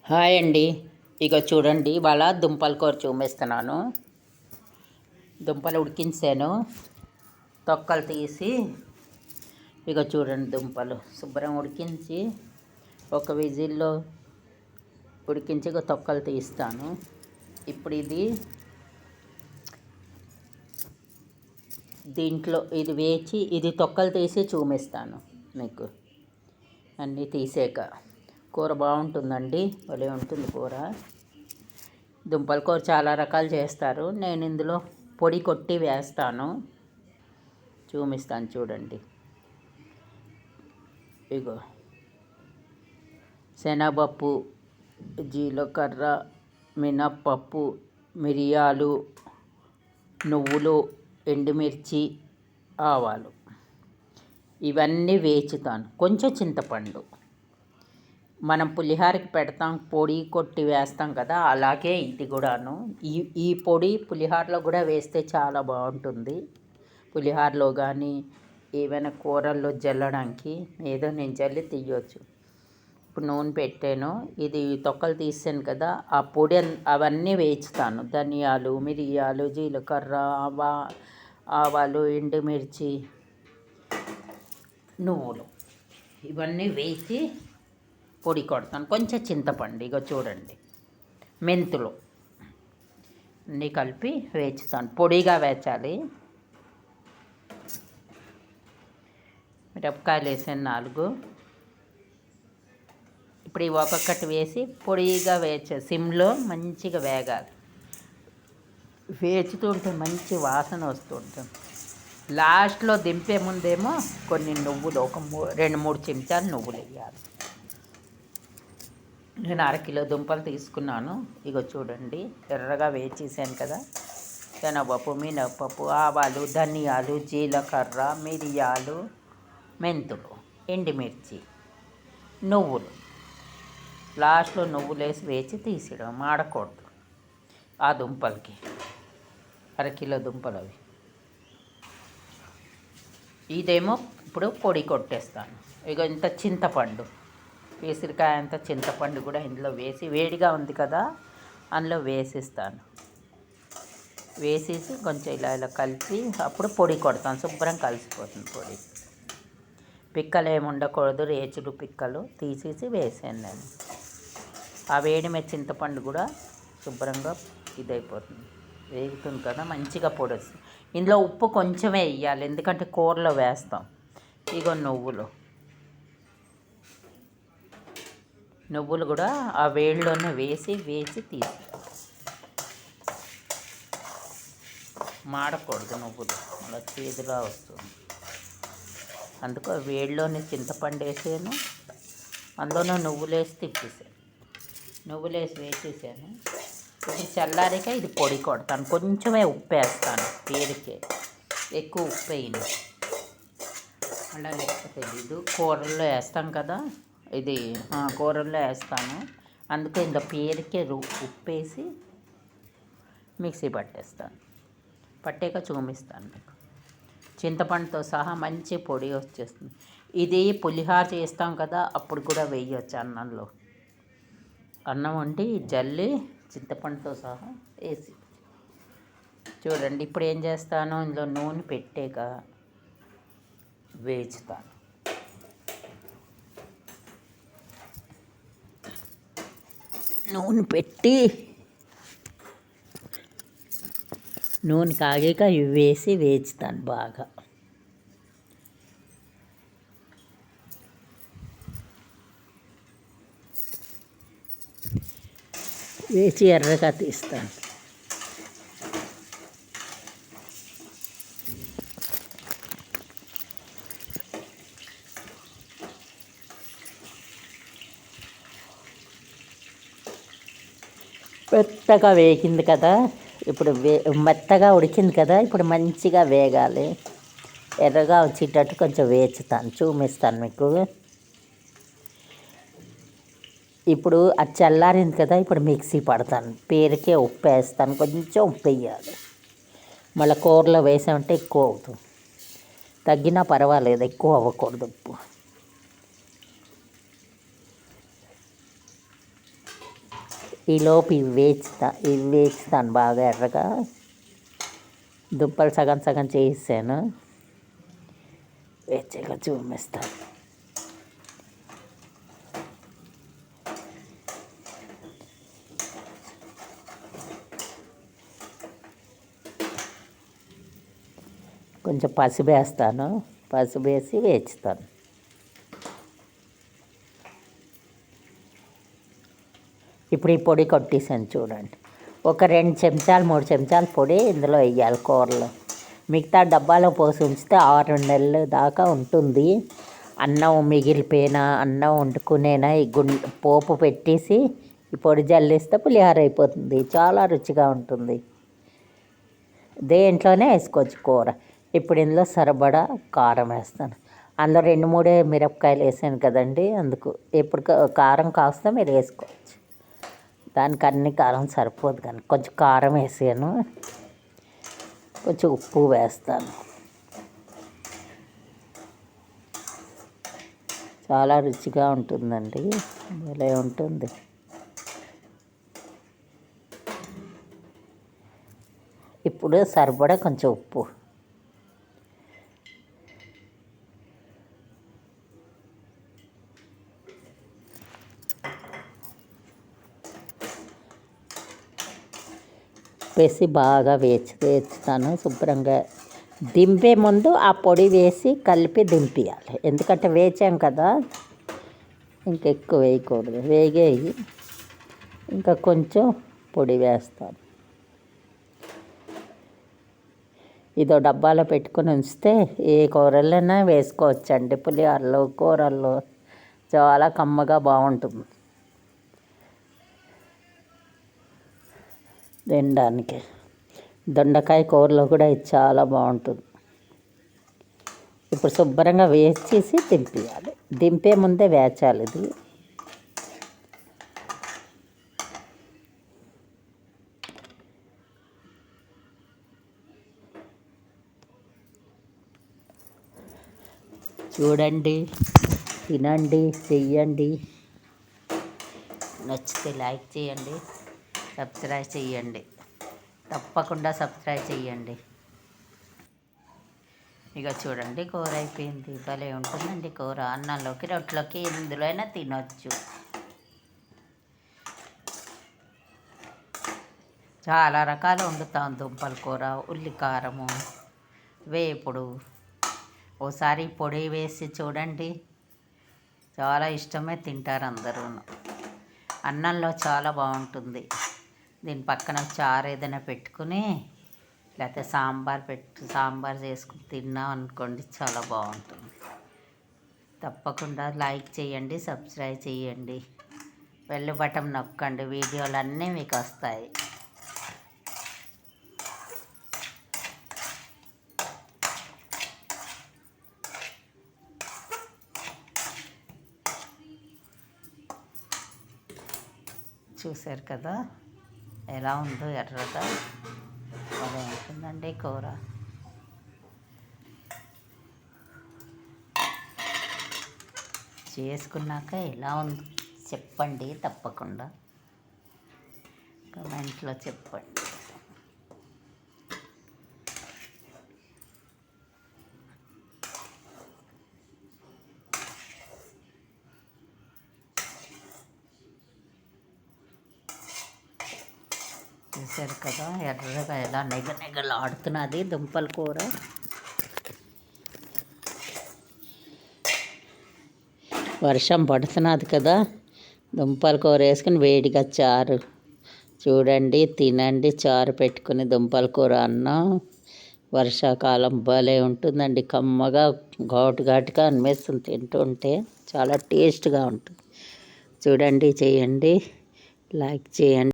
Hi అండి. ఇక చూడండి, ఇవాళ దుంపల కూర చూపిస్తున్నాను. దుంపలు ఉడికించాను, తొక్కలు తీసి. ఇక చూడండి, దుంపలు శుభ్రం ఉడికించి ఒక విజిల్లో ఉడికించి ఇక తొక్కలు తీస్తాను. ఇప్పుడు దీంట్లో ఇది వేచి ఇది తొక్కలు తీసి చూపిస్తాను మీకు. అన్నీ తీసాక కూర బాగుంటుందండి, భలే ఉంటుంది కూర. దుంపల కూర చాలా రకాలు చేస్తారు, నేను ఇందులో పొడి కొట్టి వేస్తాను, చూపిస్తాను చూడండి. ఇగో శనగపప్పు, జీలకర్ర, మినప్పప్పు, మిరియాలు, నువ్వులు, ఎండుమిర్చి, ఆవాలు ఇవన్నీ వేచుతాను. కొంచెం చింతపండు, మనం పులిహోరకి పెడతాం, పొడి కొట్టి వేస్తాం కదా, అలాగే ఇది కూడాను. ఈ పొడి పులిహోరలో కూడా వేస్తే చాలా బాగుంటుంది. పులిహోరలో కానీ ఏవైనా కూరల్లో జల్లడానికి ఏదో నేను జల్లి తీయవచ్చు. ఇప్పుడు నూనె పెట్టాను, ఇది తొక్కలు తీసాను కదా, ఆ పొడి అవన్నీ వేచుతాను. ధనియాలు, మిరియాలు, జీలకర్ర, ఆవాలు, ఎండుమిర్చి, నువ్వులు ఇవన్నీ వేసి పొడి కొడతాను. కొంచెం చింతపండు, ఇక చూడండి, మెంతులు అన్నీ కలిపి వేచుతాను. పొడిగా వేచాలి. మిరపకాయలు వేసాను 4. ఇప్పుడు ఇవి ఒక్కొక్కటి వేసి పొడిగా సిమ్లో మంచిగా వేగాలి. వేచుతుంటే మంచి వాసన వస్తుంటుంది. లాస్ట్లో దింపే ముందేమో కొన్ని నువ్వులు, ఒక 2-3 చెంచాలు నువ్వులు వేయాలి. నేను 1/2 కిలో దుంపలు తీసుకున్నాను. ఇగో చూడండి, ఎర్రగా వేచేసాను కదా. శనగపప్పు, మినప్పప్పు, ఆవాలు, ధనియాలు, జీలకర్ర, మిరియాలు, మెంతులు, ఎండుమిర్చి, నువ్వులు. లాస్ట్లో నువ్వులు వేసి వేచి తీసేయడం, మాడకూడదు ఆ దుంపలకి. 1/2 కిలో దుంపలు అవి. ఇదేమో ఇప్పుడు పొడి కొట్టేస్తాను. ఇక ఇంత చింతపండు, ఉసిరికాయ అంత చింతపండు కూడా ఇందులో వేసి, వేడిగా ఉంది కదా అందులో వేసిస్తాను. వేసేసి కొంచెం ఇలా కలిపి అప్పుడు పొడి కొడతాను. శుభ్రం కలిసిపోతుంది పొడి. పిక్కలు ఏమి ఉండకూడదు, రేచులు పిక్కలు తీసేసి వేసాను నేను. ఆ వేడి మీద చింతపండు కూడా శుభ్రంగా ఇదైపోతుంది, వేగుతుంది కదా, మంచిగా పొడి వస్తుంది. ఇందులో ఉప్పు కొంచెమే వేయాలి, ఎందుకంటే కూరలో వేస్తాం. ఇగో నువ్వులు కూడా ఆ వేడిలోనే వేసి తీసి, మాడకూడదు నువ్వులు, అలా చేదులా వస్తుంది. అందుకు వేడిలోనే చింతపండు వేసాను, అందులోనే నువ్వులు వేసి తిప్పేసాను. నువ్వులు వేసి వేసేసాను. ఇది చల్లారిక ఇది పొడి కొడతాను. కొంచెమే ఉప్పు వేస్తాను, పేరుకే, ఎక్కువ ఉప్పు వేయను. అలా లేకపోతే తెలీదు. కూరల్లో వేస్తాం కదా, ఇది కూరల్లో వేస్తాను. అందుకే ఇంత పేరుకే ఉప్పు వేసి మిక్సీ పట్టేస్తాను. పట్టాక చూపిస్తాను మీకు. చింతపండుతో సహా మంచి పొడి వచ్చేస్తుంది. ఇది పులిహోర చేస్తాం కదా, అప్పుడు కూడా వేయవచ్చు అన్నంలో. అన్నం వండి జల్లి చింతపండుతో సహా వేసి చూడండి. ఇప్పుడు ఏం చేస్తాను, ఇందులో నూనె పెట్టాక వేచుతాను. నూనె పెట్టి నూనె కాగాక ఇవి వేసి వేచుతాను బాగా. వేచి ఎర్రగా తీస్తాను. మెత్తగా వేగింది కదా, ఇప్పుడు మెత్తగా ఉడికింది కదా, ఇప్పుడు మంచిగా వేగాలి. ఎర్రగా వచ్చేటట్టు కొంచెం వేచుతాను, చూపిస్తాను మీకు. ఇప్పుడు అది చల్లారింది కదా, ఇప్పుడు మిక్సీ పడతాను. పేరుకే ఉప్పు వేస్తాను, కొంచెం ఉప్పు వేయాలి. మళ్ళీ కూరలో వేసామంటే ఎక్కువ అవుతుంది. తగ్గినా పర్వాలేదు, ఎక్కువ అవ్వకూడదు ఉప్పు. ఈలోపు ఇవి వేస్తాను బాగా ఎర్రగా. దుంపలు సగం సగం చేసాను, వేచేగా చూపిస్తాను. కొంచెం పసుపు వేస్తాను, పసుపు వేసి వేస్తాను. ఇప్పుడు ఈ పొడి కొట్టేసాను చూడండి. ఒక 2 చెంచాలు 3 చెంచాలు పొడి ఇందులో వేయాలి కూరలో. మిగతా డబ్బాలో పోసి ఉంచితే 6 నెలలు దాకా ఉంటుంది. అన్నం మిగిలిపోయిన అన్నం వండుకునేనా ఈ పోపు పెట్టేసి ఈ పొడి జల్లిస్తే పులిహోర అయిపోతుంది. చాలా రుచిగా ఉంటుంది. దేంట్లోనే వేసుకోవచ్చు కూర. ఇప్పుడు ఇందులో సరిపడా కారం వేస్తాను. అందులో 2-3 మిరపకాయలు వేసాను కదండి, అందుకు. ఇప్పుడు కారం కాస్త మీరు వేసుకోవచ్చు. దానికి అన్ని కారం సరిపోదు కానీ కొంచెం కారం వేసాను, కొంచెం ఉప్పు వేస్తాను. చాలా రుచిగా ఉంటుందండి, భలే ఉంటుంది. ఇప్పుడు సరిపడా కొంచెం ఉప్పు. వేసి బాగా వేస్తాను శుభ్రంగా. దింపే ముందు ఆ పొడి వేసి కలిపి దింపేయాలి, ఎందుకంటే వేచాం కదా, ఇంకెక్కువ వేయకూడదు. వేగేయి ఇంకా కొంచెం పొడి వేస్తాను. ఇదో డబ్బాలో పెట్టుకుని ఉంచితే ఏ కూరలైనా వేసుకోవచ్చండి. పులిహోరలో, కూరల్లో చాలా కమ్మగా బాగుంటుంది తినడానికి. దొండకాయ కూరలో కూడా ఇది చాలా బాగుంటుంది. ఇప్పుడు శుభ్రంగా వేసేసి దింపేయాలి. దింపే ముందే వేచాలి ఇది. చూడండి, తినండి, చెయ్యండి. నచ్చితే లైక్ చేయండి, సబ్స్క్రైబ్ చేయండి. తప్పకుండా సబ్స్క్రైబ్ చేయండి. ఇక చూడండి, కూర అయిపోయింది. భలే ఉంటుందండి కూర. అన్నంలోకి, రొట్టెలోకి, ఎందులో అయినా తినొచ్చు. చాలా రకాలు వండుతాం దుంపల కూర. ఉల్లికారము, వేపుడు. ఓసారి పొడి వేసి చూడండి, చాలా ఇష్టమే తింటారు అందరూ. అన్నంలో చాలా బాగుంటుంది. దీని పక్కన చారు ఏదైనా పెట్టుకుని, లేకపోతే సాంబార్ చేసుకుని తిన్నాం అనుకోండి, చాలా బాగుంటుంది. తప్పకుండా లైక్ చేయండి, సబ్స్క్రైబ్ చేయండి, బెల్ బటన్ నొక్కండి. వీడియోలు అన్నీ మీకు వస్తాయి. చూశారు కదా ఎలా ఉందో ఎర్రగా. అలా ఉంటుందండి కూర. చేసుకున్నాక ఎలా ఉంది చెప్పండి, తప్పకుండా కామెంట్లో చెప్పండి. చూసారు కదా ఎర్రగా ఎలా నెగలాడుతున్నది దుంపల కూర. వర్షం పడుతున్నది కదా, దుంపల కూర వేసుకుని వేడిగా చారు చూడండి, తినండి. చారు పెట్టుకుని దుంపల కూర అన్నం. వర్షాకాలం భలే ఉంటుందండి, కమ్మగా ఘాటుగా అనిపిస్తుంది. తింటుంటే చాలా టేస్ట్గా ఉంటుంది. చూడండి, చేయండి, లైక్ చేయండి.